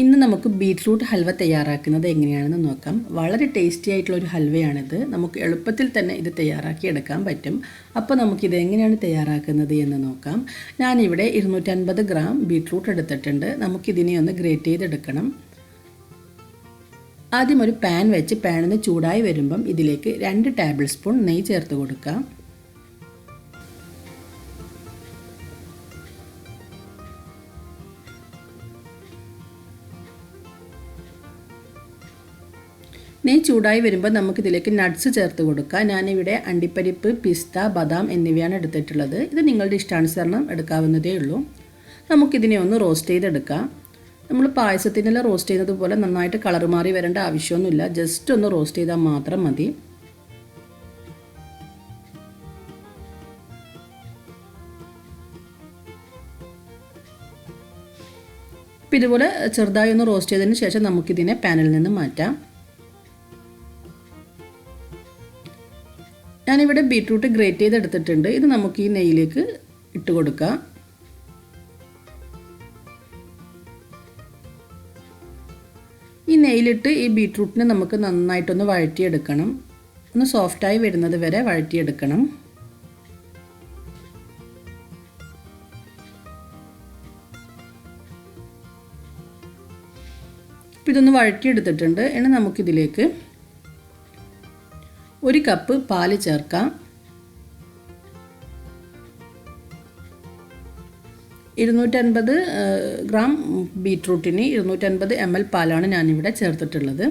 ഇന്ന് നമുക്ക് ബീറ്റ്റൂട്ട് ഹൽവ തയ്യാറാക്കുന്നത് എങ്ങനെയാണെന്ന് നോക്കാം. വളരെ ടേസ്റ്റി ആയിട്ടുള്ള ഒരു ഹൽവയാണിത്. നമുക്ക് എളുപ്പത്തിൽ തന്നെ ഇത് തയ്യാറാക്കി എടുക്കാൻ പറ്റും. അപ്പോൾ നമുക്കിത് എങ്ങനെയാണ് തയ്യാറാക്കുന്നത് എന്ന് നോക്കാം. ഞാനിവിടെ 250 ഗ്രാം ബീറ്റ്റൂട്ട് എടുത്തിട്ടുണ്ട്. നമുക്കിതിനെ ഒന്ന് ഗ്രേറ്റ് ചെയ്തെടുക്കണം. ആദ്യം ഒരു പാൻ വെച്ച് പാനിന് ചൂടായി വരുമ്പം ഇതിലേക്ക് 2 ടേബിൾ സ്പൂൺ നെയ്യ് ചേർത്ത് കൊടുക്കാം. നെയ്യ് ചൂടായി വരുമ്പോൾ നമുക്കിതിലേക്ക് നട്ട്സ് ചേർത്ത് കൊടുക്കാം. ഞാനിവിടെ അണ്ടിപ്പരിപ്പ്, പിസ്ത, ബദാം എന്നിവയാണ് എടുത്തിട്ടുള്ളത്. ഇത് നിങ്ങളുടെ ഇഷ്ടാനുസരണം എടുക്കാവുന്നതേ ഉള്ളൂ. നമുക്കിതിനെ ഒന്ന് റോസ്റ്റ് ചെയ്തെടുക്കാം. നമ്മൾ പായസത്തിനെല്ലാം റോസ്റ്റ് ചെയ്യുന്നത് പോലെ നന്നായിട്ട് കളർ മാറി വരേണ്ട ആവശ്യമൊന്നുമില്ല. ജസ്റ്റ് ഒന്ന് റോസ്റ്റ് ചെയ്താൽ മാത്രം മതി. അപ്പോൾ ഇതുപോലെ ചെറുതായി ഒന്ന് റോസ്റ്റ് ചെയ്തതിന് ശേഷം നമുക്കിതിനെ പാനിൽ നിന്ന് മാറ്റാം. ഞാനിവിടെ ബീറ്റ്റൂട്ട് ഗ്രേറ്റ് ചെയ്തെടുത്തിട്ടുണ്ട്. ഇത് നമുക്ക് ഈ നെയ്യിലേക്ക് ഇട്ട് കൊടുക്കാം. ഈ നെയ്യിലിട്ട് ഈ ബീറ്റ്റൂട്ടിനെ നമുക്ക് നന്നായിട്ടൊന്ന് വഴറ്റിയെടുക്കണം. ഒന്ന് സോഫ്റ്റായി വരുന്നത് വരെ വഴറ്റിയെടുക്കണം. ഇപ്പം ഇതൊന്ന് വഴറ്റിയെടുത്തിട്ടുണ്ട്. ഇനി നമുക്കിതിലേക്ക് 1 കപ്പ് പാല് ചേർക്കാം. 250 ഗ്രാം ബീറ്റ്റൂട്ടിന് 250 ml പാലാണ് ഞാനിവിടെ ചേർത്തിട്ടുള്ളത്.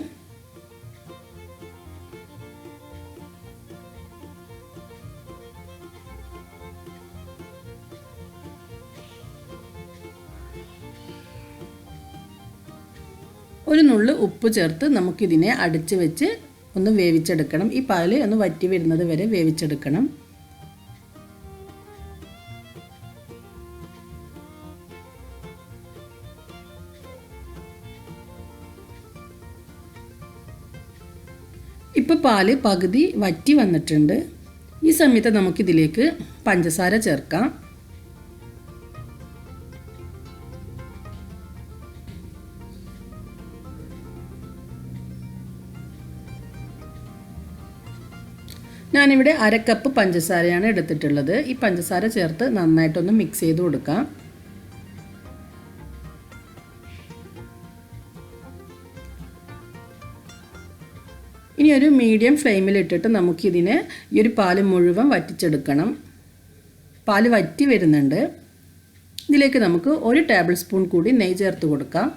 ഒരു നുള്ളു ഉപ്പ് ചേർത്ത് നമുക്കിതിനെ അടച്ച് വെച്ച് ഒന്ന് വേവിച്ചെടുക്കണം. ഈ പാല് ഒന്ന് വറ്റി വരുന്നത് വരെ വേവിച്ചെടുക്കണം. ഇപ്പോൾ പാല് പകുതി വറ്റി വന്നിട്ടുണ്ട്. ഈ സമയത്ത് നമുക്കിതിലേക്ക് പഞ്ചസാര ചേർക്കാം. ഞാനിവിടെ 1/2 കപ്പ് പഞ്ചസാരയാണ് എടുത്തിട്ടുള്ളത്. ഈ പഞ്ചസാര ചേർത്ത് നന്നായിട്ടൊന്ന് മിക്സ് ചെയ്ത് കൊടുക്കാം. ഇനി ഒരു മീഡിയം ഫ്ലെയിമിലിട്ടിട്ട് നമുക്കിതിനെ ഈ ഒരു പാല് മുഴുവൻ വറ്റിച്ചെടുക്കണം. പാല് വറ്റി വരുന്നുണ്ട്. ഇതിലേക്ക് നമുക്ക് 1 ടേബിൾ സ്പൂൺ കൂടി നെയ്യ് ചേർത്ത് കൊടുക്കാം.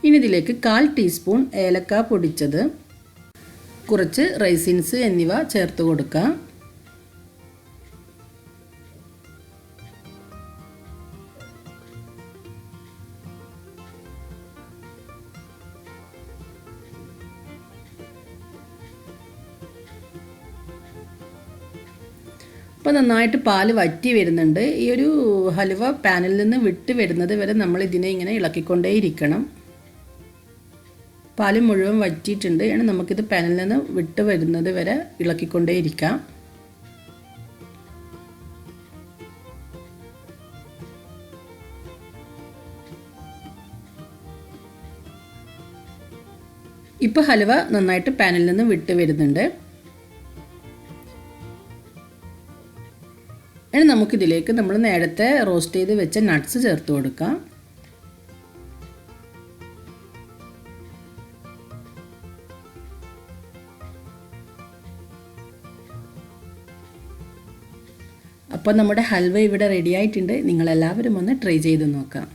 ഇനി ഇതിലേക്ക് 1/4 ടീസ്പൂൺ ഏലക്ക പൊടിച്ചത്, കുറച്ച് റൈസിൻസ് എന്നിവ ചേർത്ത് കൊടുക്കാം. അപ്പോൾ നന്നായിട്ട് പാല് വറ്റി വരുന്നുണ്ട്. ഈ ഒരു ഹലുവ പാനിൽ നിന്ന് വിട്ട് വരുന്നത് വരെ നമ്മൾ ഇതിനെ ഇങ്ങനെ ഇളക്കിക്കൊണ്ടേയിരിക്കണം. പാല് മുഴുവൻ വറ്റിയിട്ടുണ്ട്. ഇനി നമുക്കിത് പാനിൽ നിന്ന് വിട്ട് വരുന്നത് വരെ ഇളക്കിക്കൊണ്ടേയിരിക്കാം. ഇപ്പോൾ ഹലുവ നന്നായിട്ട് പാനിൽ നിന്ന് വിട്ട് വരുന്നുണ്ട്. ഇനി നമുക്കിതിലേക്ക് നമ്മൾ നേരത്തെ റോസ്റ്റ് ചെയ്ത് വെച്ച നട്ട്സ് ചേർത്ത് കൊടുക്കാം. അപ്പോൾ നമ്മുടെ ഹൽവ ഇവിടെ റെഡി ആയിട്ടുണ്ട്. നിങ്ങളെല്ലാവരും ഒന്ന് ട്രൈ ചെയ്ത് നോക്കാം.